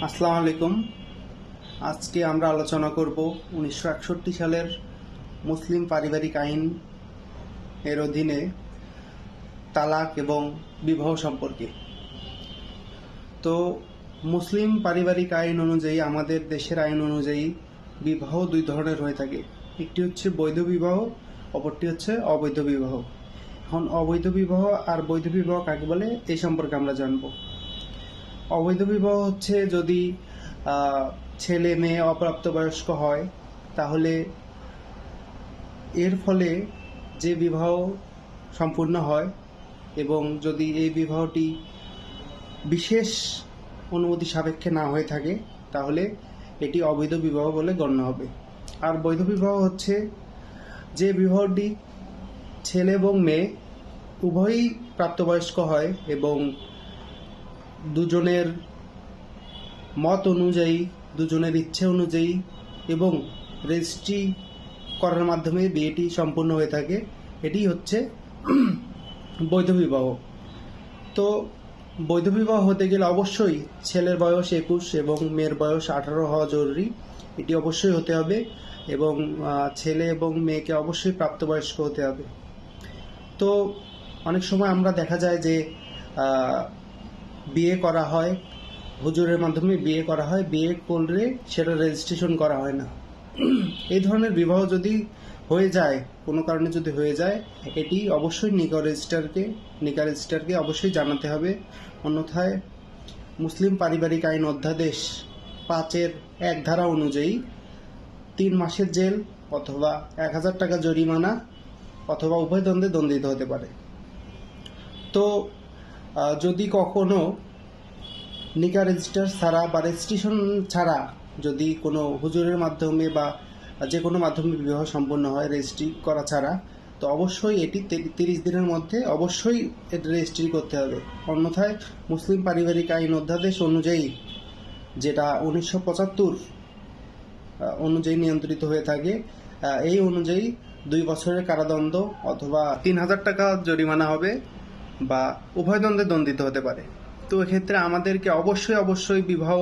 আসসালামু আলাইকুম। আজকে আমরা আলোচনা করব 1961 সালের মুসলিম পারিবারিক আইন এর অধীনে তালাক এবং বিবাহ সম্পর্কে। তো মুসলিম পারিবারিক আইন অনুযায়ী, আমাদের দেশের আইন অনুযায়ী বিবাহ দুই ধরনের হয়ে থাকে। একটি হচ্ছে বৈধ বিবাহ, অপরটি হচ্ছে অবৈধ বিবাহ। এখন অবৈধ বিবাহ আর বৈধ বিবাহ কাকে বলে এই সম্পর্কে আমরা জানব। অবৈধ বিবাহ হচ্ছে যদি ছেলে মেয়ে অপ্রাপ্তবয়স্ক হয়, তাহলে এর ফলে যে বিবাহ সম্পূর্ণ হয় এবং যদি এই বিবাহটি বিশেষ অনুমতি সাপেক্ষে না হয়ে থাকে, তাহলে এটি অবৈধ বিবাহ বলে গণ্য হবে। আর বৈধ বিবাহ হচ্ছে যে বিবাহটি ছেলে এবং মেয়ে উভয়ই প্রাপ্তবয়স্ক হয় এবং দুজনের মত অনুযায়ী, দুজনের ইচ্ছে অনুযায়ী এবং রেজিস্ট্রি করার মাধ্যমে বিয়েটি সম্পূর্ণ হয়ে থাকে। এটি হচ্ছে বৈধ বিবাহ। তো বৈধ বিবাহ হতে গেলে অবশ্যই ছেলের বয়স 21 এবং মেয়ের বয়স 18 হওয়া জরুরি। এটি অবশ্যই হতে হবে এবং ছেলে এবং মেয়েকে অবশ্যই প্রাপ্তবয়স্ক হতে হবে। তো অনেক সময় আমরা দেখা যায় যে বিয়ে করা হয়, হুজুরের মাধ্যমে বিয়ে করা হয়, বিয়ে করলে সেটা রেজিস্ট্রেশন করা হয় না। এই ধরনের বিবাহ যদি হয়ে যায়, কোনো কারণে যদি হয়ে যায়, এটি অবশ্যই নিকা রেজিস্ট্রারকে অবশ্যই জানাতে হবে। অন্যথায় মুসলিম পারিবারিক আইন অধ্যাদেশ 5-এর 1 ধারা অনুযায়ী 3 মাসের জেল অথবা 1000 টাকা জরিমানা অথবা উভয় দ্বন্দ্বে দণ্ডিত হতে পারে। তো যদি কখনো নিকা রেজিস্টার ছাড়া বা রেজিস্ট্রেশন ছাড়া যদি কোনো হুজুরের মাধ্যমে বা যে কোনো মাধ্যমে বিবাহ সম্পন্ন হয় রেজিস্ট্রি করা ছাড়া, তো অবশ্যই এটি 30 দিনের মধ্যে অবশ্যই রেজিস্ট্রি করতে হবে। অন্যথায় মুসলিম পারিবারিক আইন অধ্যাদেশ অনুযায়ী, যেটা 1975 অনুযায়ী নিয়ন্ত্রিত হয়ে থাকে, এই অনুযায়ী 2 বছরের কারাদণ্ড অথবা 3000 টাকা জরিমানা হবে বা উভয় দ্বন্দ্বে দণ্ডিত হতে পারে। তো এক্ষেত্রে আমাদেরকে অবশ্যই বিবাহ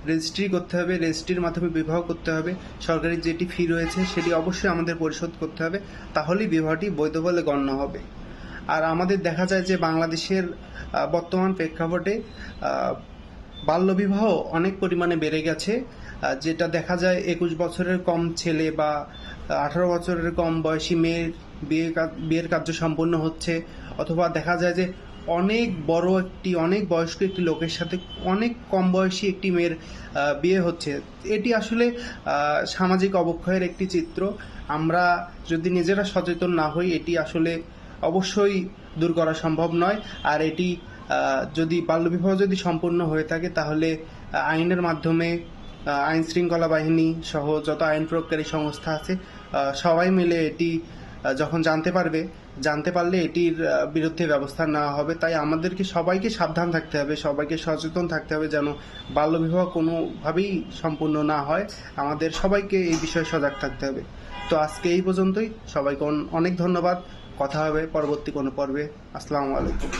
রেজিস্ট্রি করতে হবে, রেজিস্ট্রির মাধ্যমে বিবাহ করতে হবে। সরকারি যেটি ফি রয়েছে সেটি অবশ্যই আমাদের পরিশোধ করতে হবে, তাহলেই বিবাহটি বৈধ বলে গণ্য হবে। আর আমাদের দেখা যায় যে বাংলাদেশের বর্তমান প্রেক্ষাপটে বাল্যবিবাহ অনেক পরিমাণে বেড়ে গেছে, যেটা দেখা যায় 21 বছরের কম ছেলে বা 18 বছরের কম বয়সী মেয়ের বিয়ের কার্য সম্পন্ন হচ্ছে, অথবা দেখা যায় যে অনেক বয়স্ক একটি লোকের সাথে অনেক কম বয়সী একটি মেয়ের বিয়ে হচ্ছে। এটি আসলে সামাজিক অবক্ষয়ের একটি চিত্র। আমরা যদি নিজেরা সচেতন না হই, এটি আসলে অবশ্যই দূর করা সম্ভব নয়। আর এটি যদি বাল্যবিবাহ যদি সম্পূর্ণ হয়ে থাকে, তাহলে আইনের মাধ্যমে আইন শৃঙ্খলা বাহিনী সহ যত আইন প্রয়োগকারী সংস্থা আছে, সবাই মিলে এটি যখন জানতে পারলে এটির বিরুদ্ধে ব্যবস্থা নেওয়া হবে। তাই আমাদেরকে সবাইকে সাবধান থাকতে হবে, সবাইকে সচেতন থাকতে হবে যেন বাল্যবিবাহ কোনোভাবেই সম্পূর্ণ না হয়। আমাদের সবাইকে এই বিষয়ে সজাগ থাকতে হবে। তো আজকে এই পর্যন্তই। সবাইকে অনেক ধন্যবাদ। কথা হবে পরবর্তী কোনো পর্বে। আসসালামু আলাইকুম।